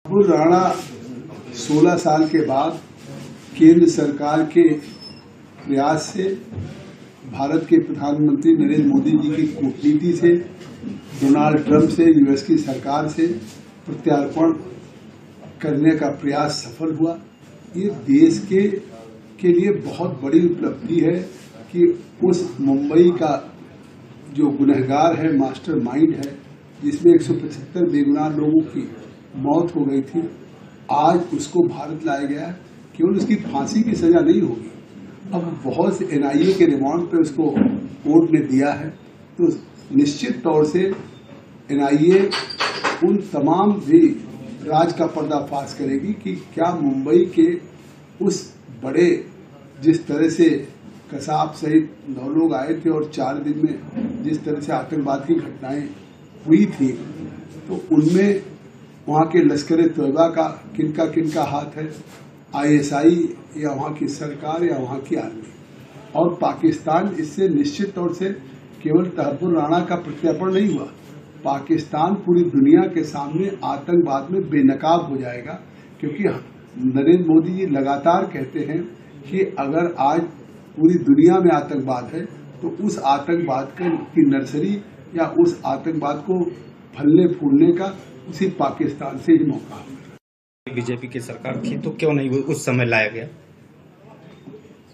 राहुल राणा 16 साल के बाद केंद्र सरकार के प्रयास से, भारत के प्रधानमंत्री नरेंद्र मोदी जी की कूटनीति से, डोनाल्ड ट्रंप से, यूएस की सरकार से प्रत्यार्पण करने का प्रयास सफल हुआ। ये देश के लिए बहुत बड़ी उपलब्धि है कि उस मुंबई का जो गुनहगार है, मास्टरमाइंड है, जिसमें 175 बेगुनाह लोगों की मौत हो गई थी, आज उसको भारत लाया गया। केवल उसकी फांसी की सजा नहीं होगी, अब बहुत से एनआईए के रिमांड पे उसको कोर्ट ने दिया है, तो निश्चित तौर से एनआईए उन तमाम भी राज का पर्दाफाश करेगी कि क्या मुंबई के उस बड़े, जिस तरह से कसाब सहित 9 लोग आए थे और 4 दिन में जिस तरह से आतंकवाद की घटनाएं हुई थी, तो उनमें वहाँ के लश्कर तोयबा का किनका हाथ है, आईएसआई या वहाँ की सरकार या वहाँ की आर्मी। और पाकिस्तान इससे निश्चित तौर से केवल राहुल राणा का प्रत्यार्पण नहीं हुआ, पाकिस्तान पूरी दुनिया के सामने आतंकवाद में बेनकाब हो जाएगा। क्योंकि नरेंद्र मोदी जी लगातार कहते हैं कि अगर आज पूरी दुनिया में आतंकवाद है तो उस आतंकवाद की नर्सरी या उस आतंकवाद को फलने फूलने का उसी पाकिस्तान से ही मौका है। बीजेपी की सरकार थी तो क्यों नहीं उस समय लाया गया?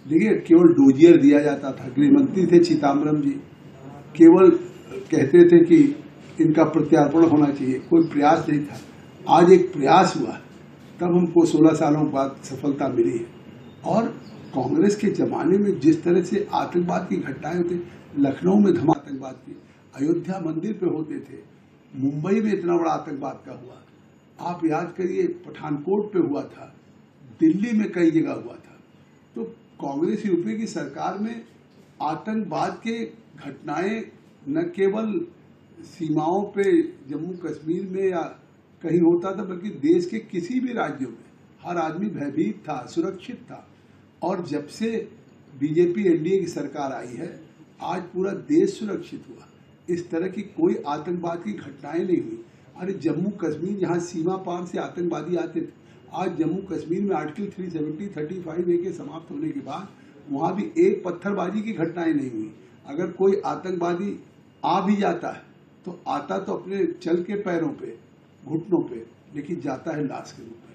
देखिए, केवल डोजियर दिया जाता था। गृह मंत्री थे चिदम्बरम जी, केवल कहते थे कि इनका प्रत्यार्पण होना चाहिए, कोई प्रयास नहीं था। आज एक प्रयास हुआ, तब हमको 16 सालों बाद सफलता मिली है। और कांग्रेस के जमाने में जिस तरह से आतंकवाद की घटनाएं होती, लखनऊ में धमाका आतंकवाद की, अयोध्या मंदिर पे होते थे, मुंबई में इतना बड़ा आतंकवाद का हुआ। आप याद करिए, पठानकोट पे हुआ था, दिल्ली में कई जगह हुआ था। तो कांग्रेस यूपी की सरकार में आतंकवाद के घटनाएं न केवल सीमाओं पे जम्मू कश्मीर में या कहीं होता था, बल्कि देश के किसी भी राज्यों में हर आदमी भयभीत था, सुरक्षित था। और जब से बीजेपी एनडीए की सरकार आई है, आज पूरा देश सुरक्षित हुआ। इस तरह की कोई आतंकवाद की घटनाएं नहीं हुई। अरे जम्मू कश्मीर, जहां सीमा पार से आतंकवादी आते थे, आज जम्मू कश्मीर में आर्टिकल 370, 35A के समाप्त होने के बाद वहां भी एक पत्थरबाजी की घटनाएं नहीं हुई। अगर कोई आतंकवादी आ भी जाता है तो आता तो अपने चल के पैरों पे, घुटनों पे, लेकिन जाता है लाश के रूप में।